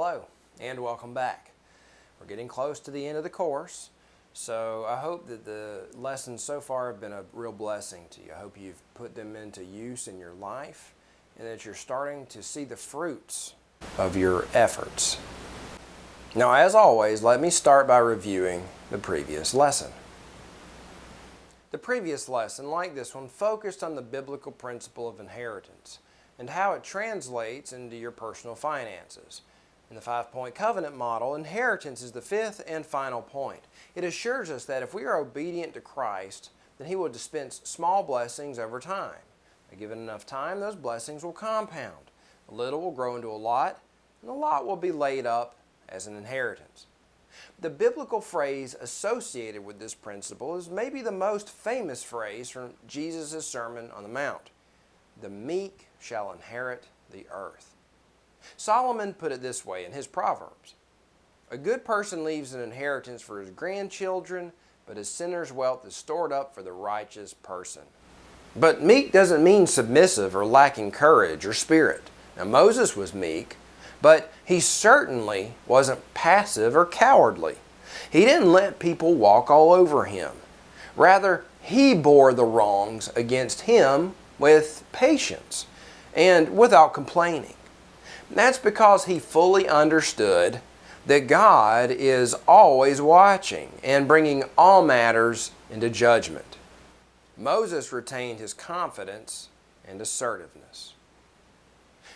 Hello and welcome back. We're getting close to the end of the course, so I hope that the lessons so far have been a real blessing to you. I hope you've put them into use in your life and that you're starting to see the fruits of your efforts. Now, as always, let me start by reviewing the previous lesson. The previous lesson, like this one, focused on the biblical principle of inheritance and how it translates into your personal finances. In the 5-point covenant model, inheritance is the fifth and final point. It assures us that if we are obedient to Christ, then He will dispense small blessings over time. Given enough time, those blessings will compound. A little will grow into a lot, and a lot will be laid up as an inheritance. The biblical phrase associated with this principle is maybe the most famous phrase from Jesus' Sermon on the Mount. The meek shall inherit the earth. Solomon put it this way in his Proverbs. A good person leaves an inheritance for his grandchildren, but a sinner's wealth is stored up for the righteous person. But meek doesn't mean submissive or lacking courage or spirit. Now, Moses was meek, but he certainly wasn't passive or cowardly. He didn't let people walk all over him. Rather, he bore the wrongs against him with patience and without complaining. That's because he fully understood that God is always watching and bringing all matters into judgment. Moses retained his confidence and assertiveness.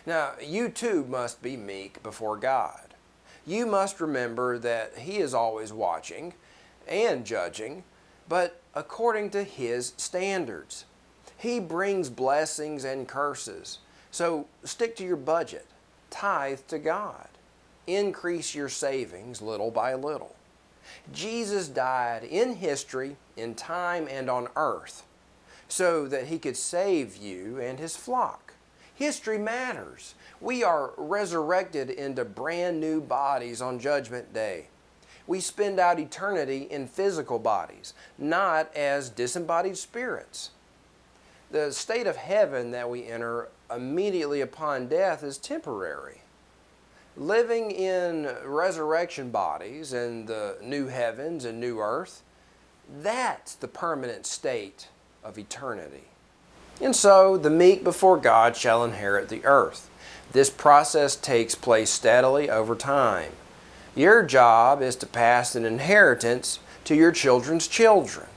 Now, you too must be meek before God. You must remember that He is always watching and judging, but according to His standards. He brings blessings and curses. So stick to your budget. Tithe to God. Increase your savings little by little. Jesus died in history, in time, and on earth so that He could save you and His flock. History matters. We are resurrected into brand new bodies on Judgment Day. We spend out eternity in physical bodies, not as disembodied spirits. The state of heaven that we enter immediately upon death is temporary. Living in resurrection bodies in the new heavens and new earth, that's the permanent state of eternity. And so the meek before God shall inherit the earth. This process takes place steadily over time. Your job is to pass an inheritance to your children's children.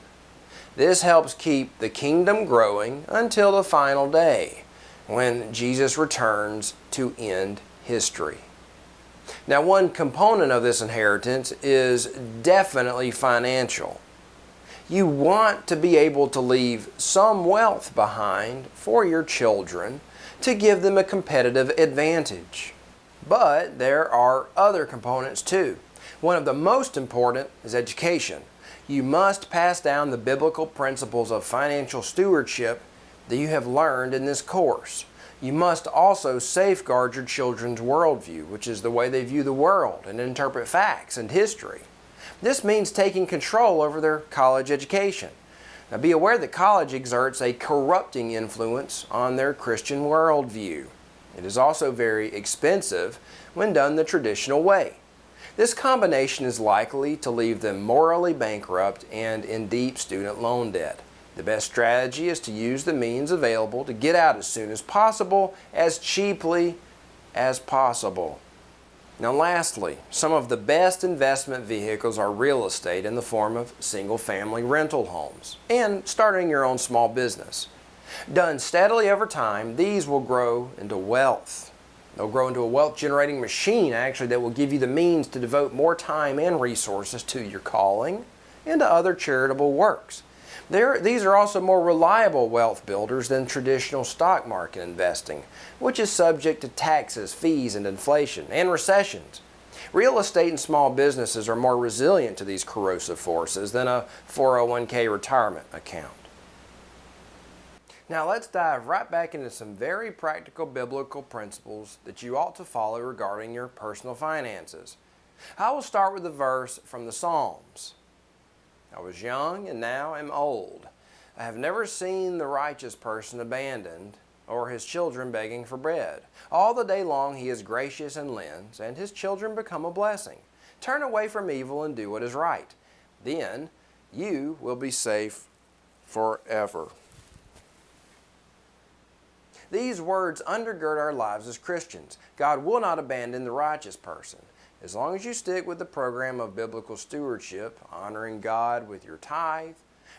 This helps keep the kingdom growing until the final day, when Jesus returns to end history. Now, one component of this inheritance is definitely financial. You want to be able to leave some wealth behind for your children to give them a competitive advantage. But there are other components too. One of the most important is education. You must pass down the biblical principles of financial stewardship that you have learned in this course. You must also safeguard your children's worldview, which is the way they view the world and interpret facts and history. This means taking control over their college education. Now, be aware that college exerts a corrupting influence on their Christian worldview. It is also very expensive when done the traditional way. This combination is likely to leave them morally bankrupt and in deep student loan debt. The best strategy is to use the means available to get out as soon as possible, as cheaply as possible. Now, lastly, some of the best investment vehicles are real estate in the form of single-family rental homes and starting your own small business. Done steadily over time, these will grow into wealth. They'll grow into a wealth-generating machine, actually, that will give you the means to devote more time and resources to your calling and to other charitable works. These are also more reliable wealth builders than traditional stock market investing, which is subject to taxes, fees, and inflation, and recessions. Real estate and small businesses are more resilient to these corrosive forces than a 401k retirement account. Now let's dive right back into some very practical biblical principles that you ought to follow regarding your personal finances. I will start with a verse from the Psalms. I was young and now am old. I have never seen the righteous person abandoned or his children begging for bread. All the day long he is gracious and lends, and his children become a blessing. Turn away from evil and do what is right. Then you will be safe forever. These words undergird our lives as Christians. God will not abandon the righteous person. As long as you stick with the program of biblical stewardship, honoring God with your tithe,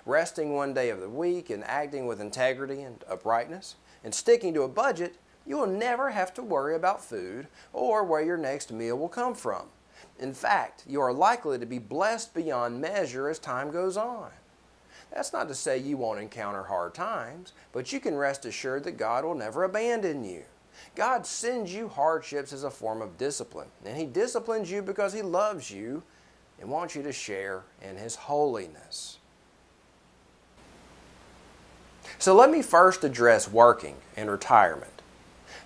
resting one day of the week, and acting with integrity and uprightness, and sticking to a budget, you will never have to worry about food or where your next meal will come from. In fact, you are likely to be blessed beyond measure as time goes on. That's not to say you won't encounter hard times, but you can rest assured that God will never abandon you. God sends you hardships as a form of discipline, and He disciplines you because He loves you and wants you to share in His holiness. So let me first address working and retirement.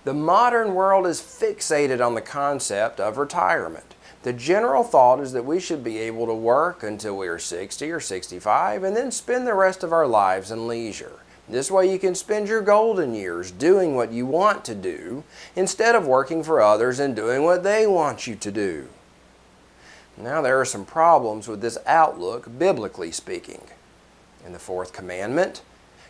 The modern world is fixated on the concept of retirement. The general thought is that we should be able to work until we are 60 or 65 and then spend the rest of our lives in leisure. This way you can spend your golden years doing what you want to do instead of working for others and doing what they want you to do. Now there are some problems with this outlook, biblically speaking. In the fourth commandment,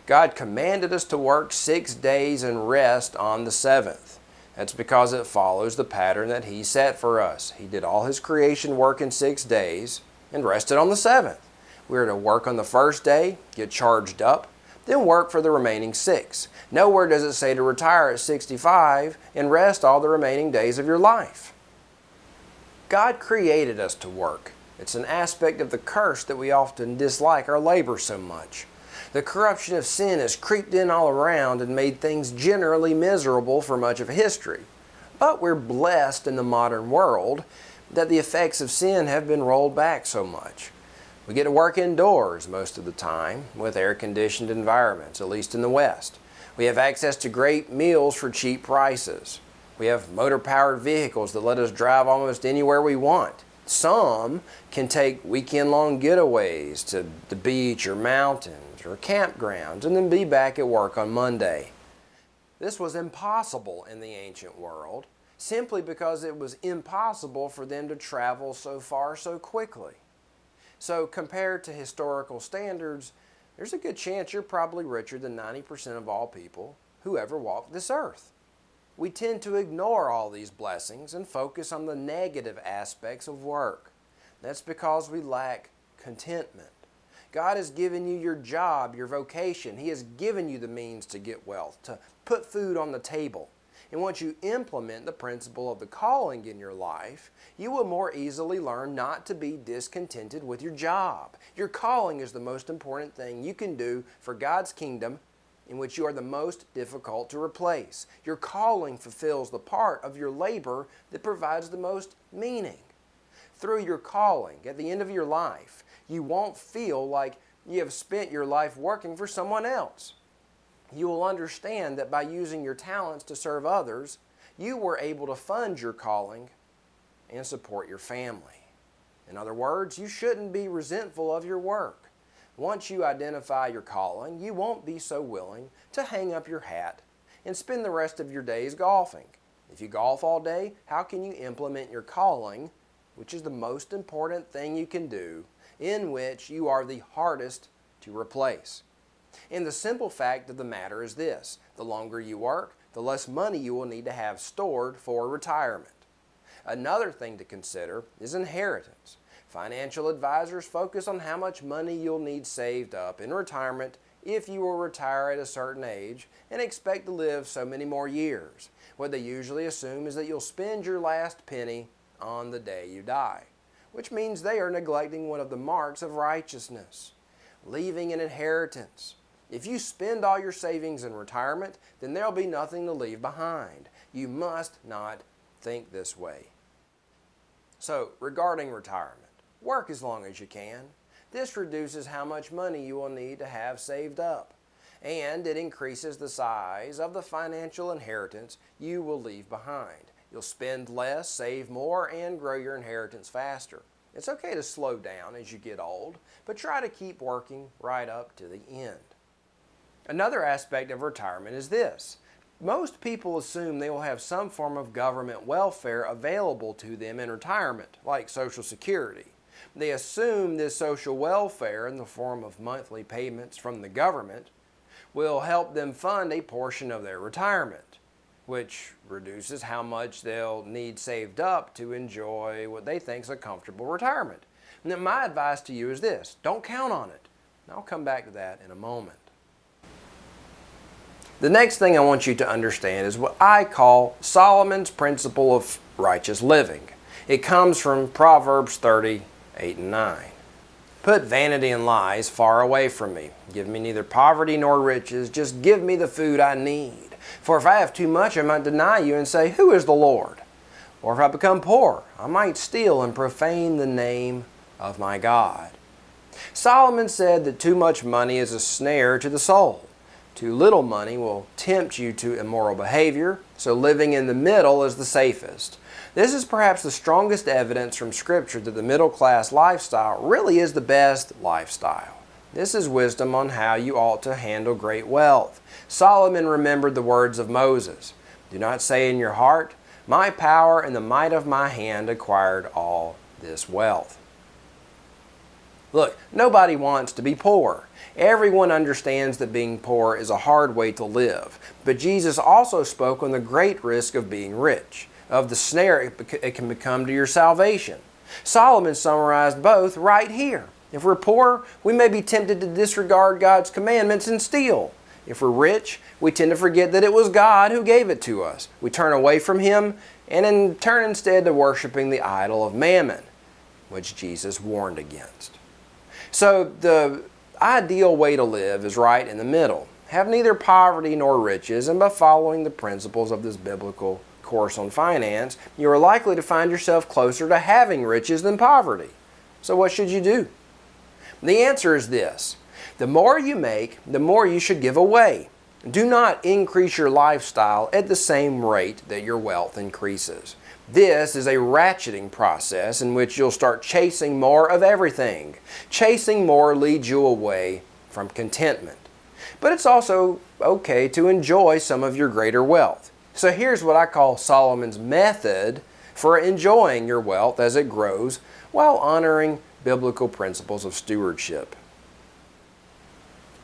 God commanded us to work 6 days and rest on the seventh. That's because it follows the pattern that He set for us. He did all His creation work in 6 days and rested on the seventh. We are to work on the first day, get charged up, then work for the remaining 6. Nowhere does it say to retire at 65 and rest all the remaining days of your life. God created us to work. It's an aspect of the curse that we often dislike our labor so much. The corruption of sin has creeped in all around and made things generally miserable for much of history. But we're blessed in the modern world that the effects of sin have been rolled back so much. We get to work indoors most of the time with air-conditioned environments, at least in the West. We have access to great meals for cheap prices. We have motor-powered vehicles that let us drive almost anywhere we want. Some can take weekend-long getaways to the beach or mountains or campgrounds and then be back at work on Monday. This was impossible in the ancient world simply because it was impossible for them to travel so far so quickly. So compared to historical standards, there's a good chance you're probably richer than 90% of all people who ever walked this earth. We tend to ignore all these blessings and focus on the negative aspects of work. That's because we lack contentment. God has given you your job, your vocation. He has given you the means to get wealth, to put food on the table. And once you implement the principle of the calling in your life, you will more easily learn not to be discontented with your job. Your calling is the most important thing you can do for God's kingdom, in which you are the most difficult to replace. Your calling fulfills the part of your labor that provides the most meaning. Through your calling, at the end of your life, you won't feel like you have spent your life working for someone else. You will understand that by using your talents to serve others, you were able to fund your calling and support your family. In other words, you shouldn't be resentful of your work. Once you identify your calling, you won't be so willing to hang up your hat and spend the rest of your days golfing. If you golf all day, how can you implement your calling, which is the most important thing you can do, in which you are the hardest to replace? And the simple fact of the matter is this: the longer you work, the less money you will need to have stored for retirement. Another thing to consider is inheritance. Financial advisors focus on how much money you'll need saved up in retirement if you will retire at a certain age and expect to live so many more years. What they usually assume is that you'll spend your last penny on the day you die, which means they are neglecting one of the marks of righteousness: leaving an inheritance. If you spend all your savings in retirement, then there'll be nothing to leave behind. You must not think this way. So, regarding retirement, work as long as you can. This reduces how much money you will need to have saved up, and it increases the size of the financial inheritance you will leave behind. You'll spend less, save more, and grow your inheritance faster. It's okay to slow down as you get old, but try to keep working right up to the end. Another aspect of retirement is this: Most people assume they will have some form of government welfare available to them in retirement, like Social Security. They assume this social welfare in the form of monthly payments from the government will help them fund a portion of their retirement, which reduces how much they'll need saved up to enjoy what they think is a comfortable retirement. And then my advice to you is this: don't count on it. And I'll come back to that in a moment. The next thing I want you to understand is what I call Solomon's principle of righteous living. It comes from Proverbs 30:8 and 9. Put vanity and lies far away from me. Give me neither poverty nor riches. Just give me the food I need. For if I have too much, I might deny you and say, who is the Lord? Or if I become poor, I might steal and profane the name of my God. Solomon said that too much money is a snare to the soul. Too little money will tempt you to immoral behavior, so living in the middle is the safest. This is perhaps the strongest evidence from Scripture that the middle-class lifestyle really is the best lifestyle. This is wisdom on how you ought to handle great wealth. Solomon remembered the words of Moses. Do not say in your heart, my power and the might of my hand acquired all this wealth. Look, nobody wants to be poor. Everyone understands that being poor is a hard way to live. But Jesus also spoke on the great risk of being rich, of the snare it can become to your salvation. Solomon summarized both right here. If we're poor, we may be tempted to disregard God's commandments and steal. If we're rich, we tend to forget that it was God who gave it to us. We turn away from Him and turn instead to worshiping the idol of mammon, which Jesus warned against. So the ideal way to live is right in the middle. Have neither poverty nor riches, and by following the principles of this biblical course on finance, you are likely to find yourself closer to having riches than poverty. So what should you do? The answer is this: the more you make, the more you should give away. Do not increase your lifestyle at the same rate that your wealth increases. This is a ratcheting process in which you'll start chasing more of everything. Chasing more leads you away from contentment. But it's also okay to enjoy some of your greater wealth. So here's what I call Solomon's method for enjoying your wealth as it grows while honoring biblical principles of stewardship.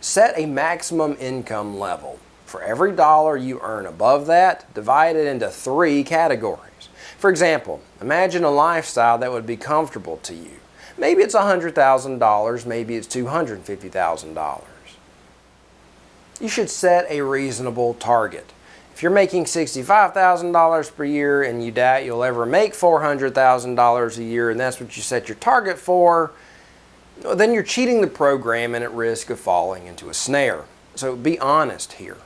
Set a maximum income level. For every dollar you earn above that, divide it into 3 categories. For example, imagine a lifestyle that would be comfortable to you. Maybe it's $100,000, maybe it's $250,000. You should set a reasonable target. If you're making $65,000 per year and you doubt you'll ever make $400,000 a year and that's what you set your target for, then you're cheating the program and at risk of falling into a snare. So be honest here.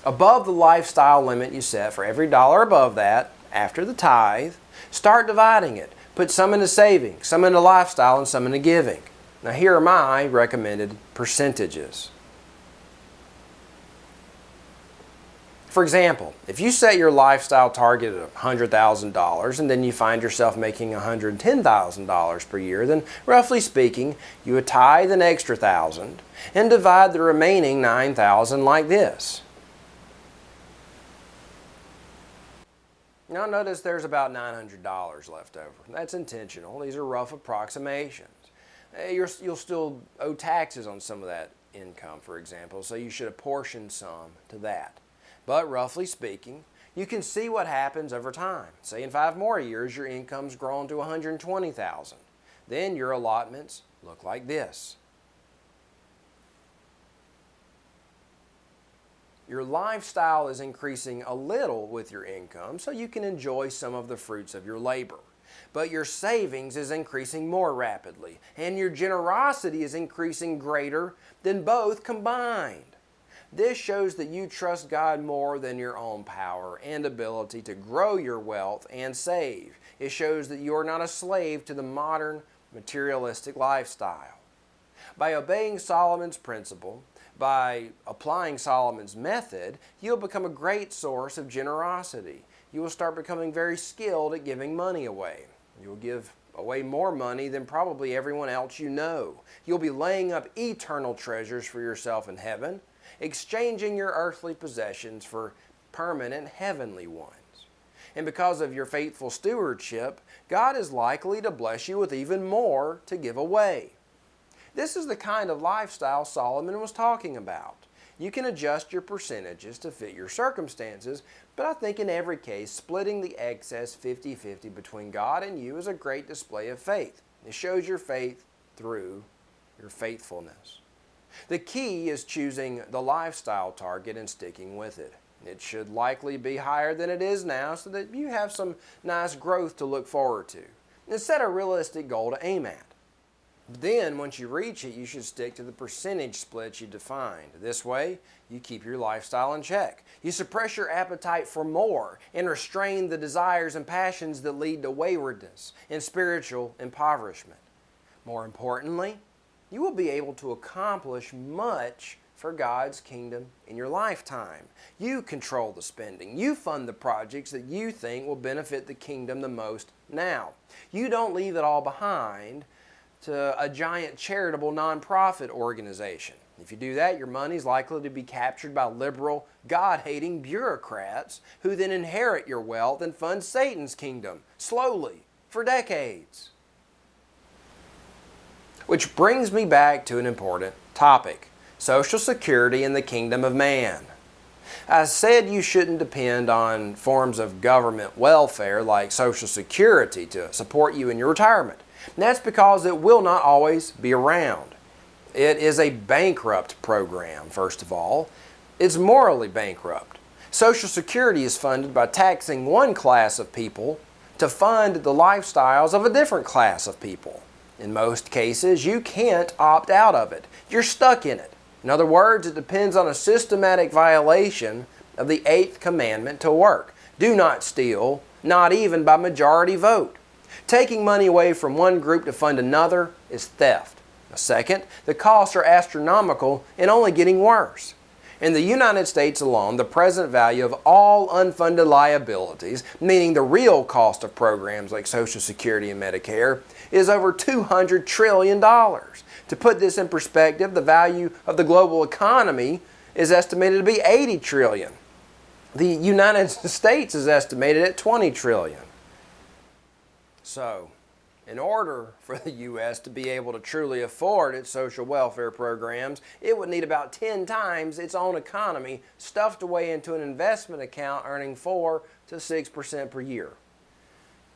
Above the lifestyle limit you set, for every dollar above that, after the tithe, start dividing it. Put some into saving, some into lifestyle, and some into giving. Now here are my recommended percentages. For example, if you set your lifestyle target at $100,000 and then you find yourself making $110,000 per year, then roughly speaking, you would tithe an extra $1,000 and divide the remaining $9,000 like this. Now notice there's about $900 left over. That's intentional. These are rough approximations. You'll still owe taxes on some of that income, for example, so you should apportion some to that. But roughly speaking, you can see what happens over time. Say in 5 more years, your income's grown to $120,000. Then your allotments look like this. Your lifestyle is increasing a little with your income, so you can enjoy some of the fruits of your labor. But your savings is increasing more rapidly, and your generosity is increasing greater than both combined. This shows that you trust God more than your own power and ability to grow your wealth and save. It shows that you are not a slave to the modern materialistic lifestyle. By obeying Solomon's principle, by applying Solomon's method, you'll become a great source of generosity. You will start becoming very skilled at giving money away. You will give away more money than probably everyone else you know. You'll be laying up eternal treasures for yourself in heaven, exchanging your earthly possessions for permanent heavenly ones. And because of your faithful stewardship, God is likely to bless you with even more to give away. This is the kind of lifestyle Solomon was talking about. You can adjust your percentages to fit your circumstances, but I think in every case, splitting the excess 50-50 between God and you is a great display of faith. It shows your faith through your faithfulness. The key is choosing the lifestyle target and sticking with it. It should likely be higher than it is now so that you have some nice growth to look forward to. And set a realistic goal to aim at. Then, once you reach it, you should stick to the percentage splits you defined. This way, you keep your lifestyle in check. You suppress your appetite for more and restrain the desires and passions that lead to waywardness and spiritual impoverishment. More importantly, you will be able to accomplish much for God's kingdom in your lifetime. You control the spending. You fund the projects that you think will benefit the kingdom the most now. You don't leave it all behind to a giant charitable nonprofit organization. If you do that, your money is likely to be captured by liberal, God-hating bureaucrats who then inherit your wealth and fund Satan's kingdom slowly for decades. Which brings me back to an important topic: Social Security and the kingdom of man. I said you shouldn't depend on forms of government welfare like Social Security to support you in your retirement. And that's because it will not always be around. It is a bankrupt program, first of all. It's morally bankrupt. Social Security is funded by taxing one class of people to fund the lifestyles of a different class of people. In most cases, you can't opt out of it. You're stuck in it. In other words, it depends on a systematic violation of the 8th commandment to work. Do not steal, not even by majority vote. Taking money away from one group to fund another is theft. Second, the costs are astronomical and only getting worse. In the United States alone, the present value of all unfunded liabilities, meaning the real cost of programs like Social Security and Medicare, is over $200 trillion. To put this in perspective, the value of the global economy is estimated to be $80 trillion. The United States is estimated at $20 trillion. So, in order for the U.S. to be able to truly afford its social welfare programs, it would need about 10 times its own economy stuffed away into an investment account earning 4 to 6% per year.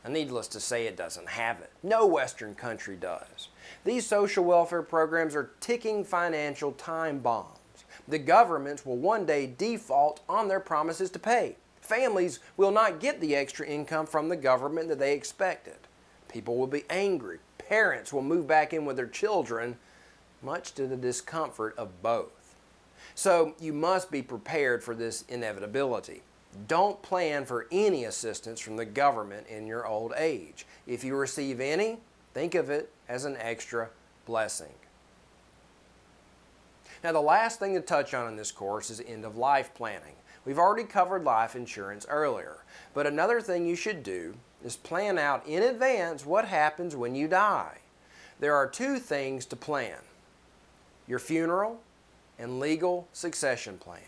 And needless to say, it doesn't have it. No Western country does. These social welfare programs are ticking financial time bombs. The governments will one day default on their promises to pay. Families will not get the extra income from the government that they expected. People will be angry. Parents will move back in with their children, much to the discomfort of both. So you must be prepared for this inevitability. Don't plan for any assistance from the government in your old age. If you receive any, think of it as an extra blessing. Now, the last thing to touch on in this course is end-of-life planning. We've already covered life insurance earlier, but another thing you should do is plan out in advance what happens when you die. There are 2 things to plan: your funeral and legal succession plan.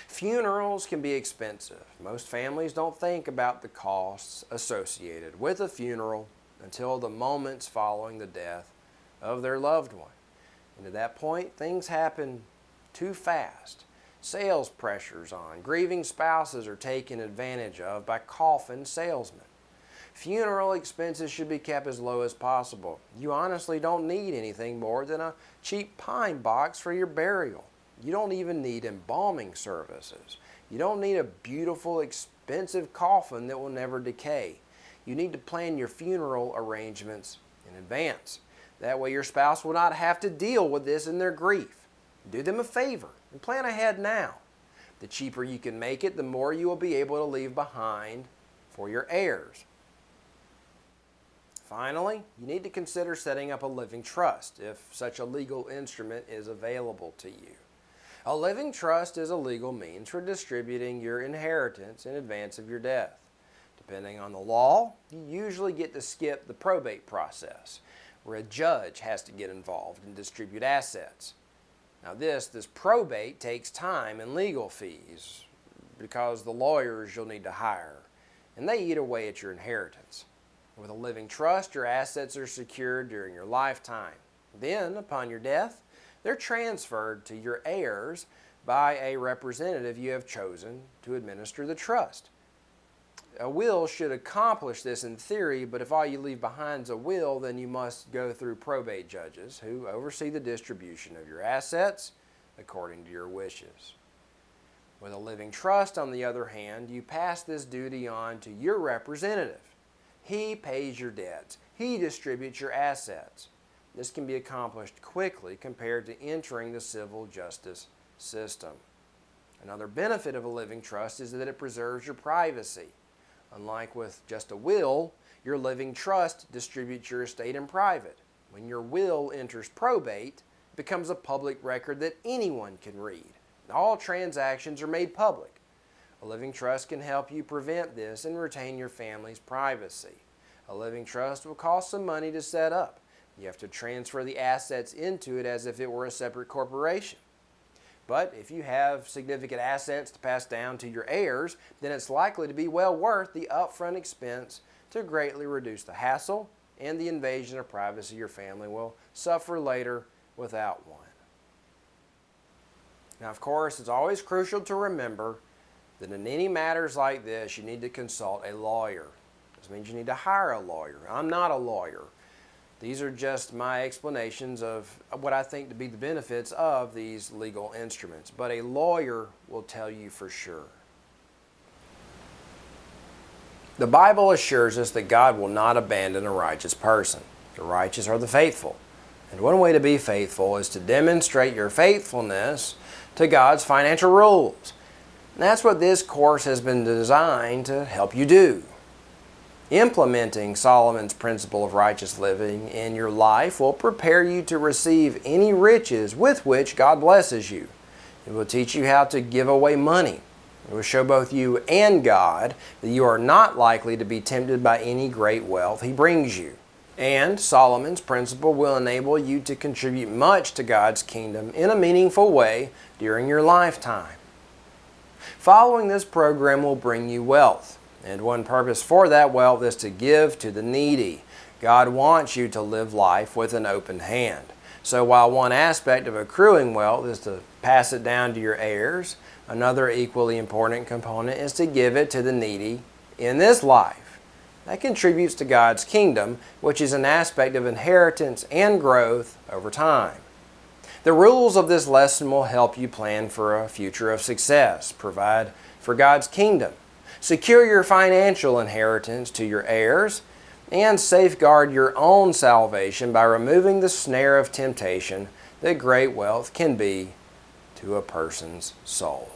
Funerals can be expensive. Most families don't think about the costs associated with a funeral until the moments following the death of their loved one. And at that point, things happen too fast. Sales pressures on. Grieving spouses are taken advantage of by coffin salesmen. Funeral expenses should be kept as low as possible. You honestly don't need anything more than a cheap pine box for your burial. You don't even need embalming services. You don't need a beautiful, expensive coffin that will never decay. You need to plan your funeral arrangements in advance. That way your spouse will not have to deal with this in their grief. Do them a favor and plan ahead now. The cheaper you can make it, the more you will be able to leave behind for your heirs. Finally, you need to consider setting up a living trust if such a legal instrument is available to you. A living trust is a legal means for distributing your inheritance in advance of your death. Depending on the law, you usually get to skip the probate process, where a judge has to get involved and distribute assets. Now this probate takes time and legal fees. because the lawyers you'll need to hire, and they eat away at your inheritance. With a living trust, your assets are secured during your lifetime. Then, upon your death, they're transferred to your heirs by a representative you have chosen to administer the trust. A will should accomplish this in theory, but if all you leave behind is a will, then you must go through probate judges who oversee the distribution of your assets according to your wishes. With a living trust, on the other hand, you pass this duty on to your representative. He pays your debts. He distributes your assets. This can be accomplished quickly compared to entering the civil justice system. Another benefit of a living trust is that it preserves your privacy. Unlike with just a will, your living trust distributes your estate in private. When your will enters probate, it becomes a public record that anyone can read. All transactions are made public. A living trust can help you prevent this and retain your family's privacy. A living trust will cost some money to set up. You have to transfer the assets into it as if it were a separate corporation. But if you have significant assets to pass down to your heirs, then it's likely to be well worth the upfront expense to greatly reduce the hassle and the invasion of privacy your family will suffer later without one. Now, of course, it's always crucial to remember that in any matters like this, you need to consult a lawyer. This means you need to hire a lawyer. I'm not a lawyer. These are just my explanations of what I think to be the benefits of these legal instruments. But a lawyer will tell you for sure. The Bible assures us that God will not abandon a righteous person. The righteous are the faithful. And one way to be faithful is to demonstrate your faithfulness to God's financial rules. And that's what this course has been designed to help you do. Implementing Solomon's principle of righteous living in your life will prepare you to receive any riches with which God blesses you. It will teach you how to give away money. It will show both you and God that you are not likely to be tempted by any great wealth He brings you. And Solomon's principle will enable you to contribute much to God's kingdom in a meaningful way during your lifetime. Following this program will bring you wealth. And one purpose for that wealth is to give to the needy. God wants you to live life with an open hand. So while one aspect of accruing wealth is to pass it down to your heirs, another equally important component is to give it to the needy in this life. That contributes to God's kingdom, which is an aspect of inheritance and growth over time. The rules of this lesson will help you plan for a future of success, provide for God's kingdom, secure your financial inheritance to your heirs, and safeguard your own salvation by removing the snare of temptation that great wealth can be to a person's soul.